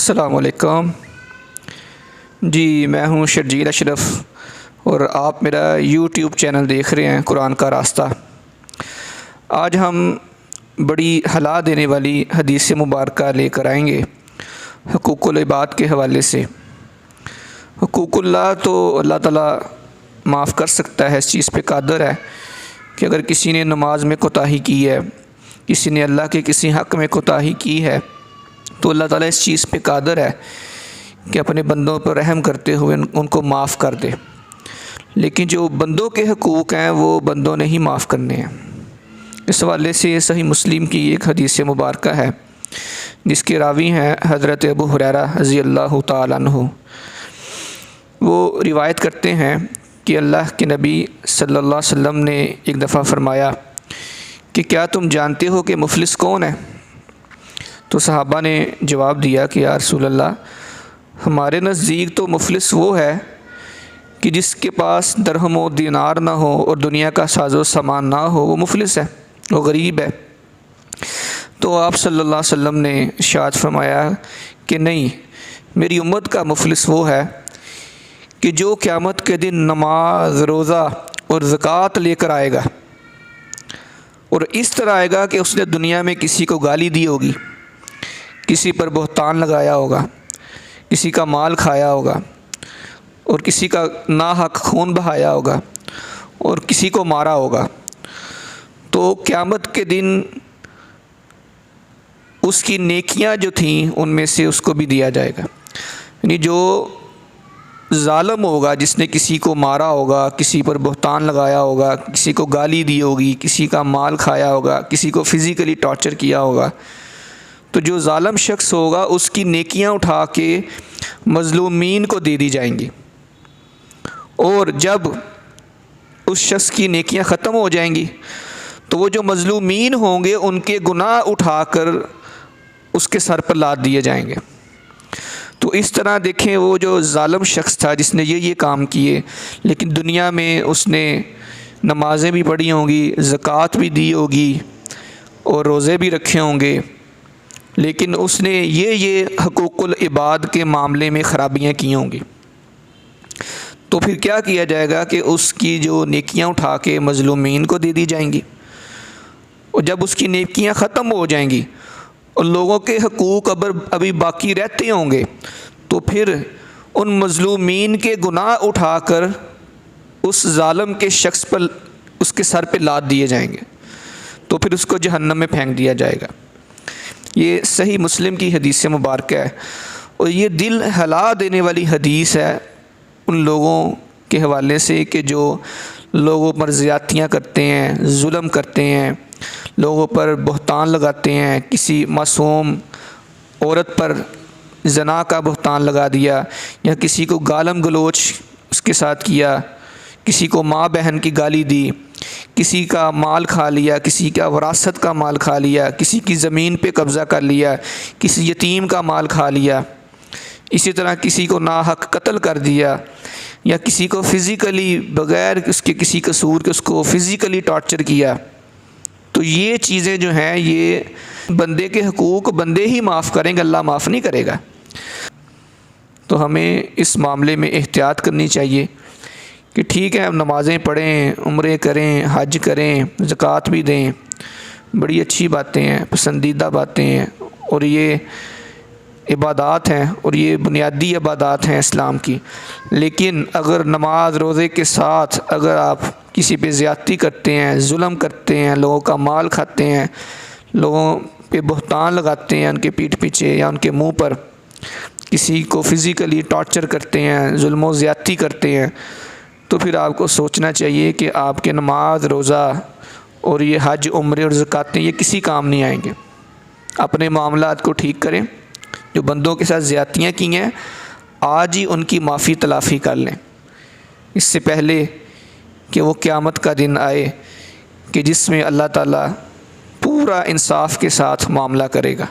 السلام علیکم جی، میں ہوں شرجیل اشرف اور آپ میرا یوٹیوب چینل دیکھ رہے ہیں قرآن کا راستہ۔ آج ہم بڑی ہلا دینے والی حدیث مبارکہ لے کر آئیں گے حقوق العباد کے حوالے سے۔ حقوق اللہ تو اللہ تعالیٰ معاف کر سکتا ہے، اس چیز پہ قادر ہے کہ اگر کسی نے نماز میں کوتاہی کی ہے، کسی نے اللہ کے کسی حق میں کوتاہی کی ہے، تو اللہ تعالیٰ اس چیز پہ قادر ہے کہ اپنے بندوں پر رحم کرتے ہوئے ان کو معاف کر دے۔ لیکن جو بندوں کے حقوق ہیں وہ بندوں نے ہی معاف کرنے ہیں۔ اس حوالے سے صحیح مسلم کی ایک حدیث مبارکہ ہے جس کے راوی ہیں حضرت ابو ہریرہ رضی اللہ تعالیٰ عنہ۔ وہ روایت کرتے ہیں کہ اللہ کے نبی صلی اللہ علیہ وسلم نے ایک دفعہ فرمایا کہ کیا تم جانتے ہو کہ مفلس کون ہے؟ تو صحابہ نے جواب دیا کہ یا رسول اللہ، ہمارے نزدیک تو مفلس وہ ہے کہ جس کے پاس درہم و دینار نہ ہو اور دنیا کا ساز و سامان نہ ہو، وہ مفلس ہے، وہ غریب ہے۔ تو آپ صلی اللہ علیہ وسلم نے ارشاد فرمایا کہ نہیں، میری امت کا مفلس وہ ہے کہ جو قیامت کے دن نماز، روزہ اور زکوٰۃ لے کر آئے گا، اور اس طرح آئے گا کہ اس نے دنیا میں کسی کو گالی دی ہوگی، کسی پر بہتان لگایا ہوگا، کسی کا مال کھایا ہوگا اور کسی کا ناحق خون بہایا ہوگا اور کسی کو مارا ہوگا، تو قیامت کے دن اس کی نیکیاں جو تھیں ان میں سے اس کو بھی دیا جائے گا۔ یعنی جو ظالم ہوگا، جس نے کسی کو مارا ہوگا، کسی پر بہتان لگایا ہوگا، کسی کو گالی دی ہوگی، کسی کا مال کھایا ہوگا، کسی کو فزیکلی ٹارچر کیا ہوگا، تو جو ظالم شخص ہوگا اس کی نیکیاں اٹھا کے مظلومین کو دے دی جائیں گی، اور جب اس شخص کی نیکیاں ختم ہو جائیں گی تو وہ جو مظلومین ہوں گے ان کے گناہ اٹھا کر اس کے سر پر لاد دیے جائیں گے۔ تو اس طرح دیکھیں، وہ جو ظالم شخص تھا جس نے یہ کام کیے، لیکن دنیا میں اس نے نمازیں بھی پڑھی ہوں گی، زکوٰۃ بھی دی ہوگی اور روزے بھی رکھے ہوں گے، لیکن اس نے یہ حقوق العباد کے معاملے میں خرابیاں کی ہوں گی، تو پھر کیا کیا جائے گا کہ اس کی جو نیکیاں اٹھا کے مظلومین کو دے دی جائیں گی، اور جب اس کی نیکیاں ختم ہو جائیں گی اور لوگوں کے حقوق ابھی باقی رہتے ہوں گے، تو پھر ان مظلومین کے گناہ اٹھا کر اس ظالم کے شخص پر، اس کے سر پہ لاد دیے جائیں گے، تو پھر اس کو جہنم میں پھینک دیا جائے گا۔ یہ صحیح مسلم کی حدیث مبارکہ ہے، اور یہ دل ہلا دینے والی حدیث ہے ان لوگوں کے حوالے سے کہ جو لوگوں پر زیادتیاں کرتے ہیں، ظلم کرتے ہیں، لوگوں پر بہتان لگاتے ہیں، کسی معصوم عورت پر زنا کا بہتان لگا دیا، یا کسی کو گالم گلوچ اس کے ساتھ کیا، کسی کو ماں بہن کی گالی دی، کسی کا مال کھا لیا، کسی کا وراثت کا مال کھا لیا، کسی کی زمین پہ قبضہ کر لیا، کسی یتیم کا مال کھا لیا، اسی طرح کسی کو ناحق قتل کر دیا، یا کسی کو فزیکلی بغیر اس کے کسی قصور کے اس کو فزیکلی ٹارچر کیا، تو یہ چیزیں جو ہیں یہ بندے کے حقوق بندے ہی معاف کریں گے، اللہ معاف نہیں کرے گا۔ تو ہمیں اس معاملے میں احتیاط کرنی چاہیے کہ ٹھیک ہے، ہم نمازیں پڑھیں، عمرے کریں، حج کریں، زکوٰۃ بھی دیں، بڑی اچھی باتیں ہیں، پسندیدہ باتیں ہیں، اور یہ عبادات ہیں اور یہ بنیادی عبادات ہیں اسلام کی، لیکن اگر نماز روزے کے ساتھ اگر آپ کسی پہ زیادتی کرتے ہیں، ظلم کرتے ہیں، لوگوں کا مال کھاتے ہیں، لوگوں پہ بہتان لگاتے ہیں ان کے پیٹھ پیچھے یا ان کے منہ پر، کسی کو فزیکلی ٹارچر کرتے ہیں، ظلم و زیادتی کرتے ہیں، تو پھر آپ کو سوچنا چاہیے کہ آپ کے نماز، روزہ اور یہ حج، عمرے اور زکوٰۃیں یہ کسی کام نہیں آئیں گے۔ اپنے معاملات کو ٹھیک کریں، جو بندوں کے ساتھ زیادتیاں کی ہیں آج ہی ان کی معافی تلافی کر لیں، اس سے پہلے کہ وہ قیامت کا دن آئے کہ جس میں اللہ تعالیٰ پورا انصاف کے ساتھ معاملہ کرے گا۔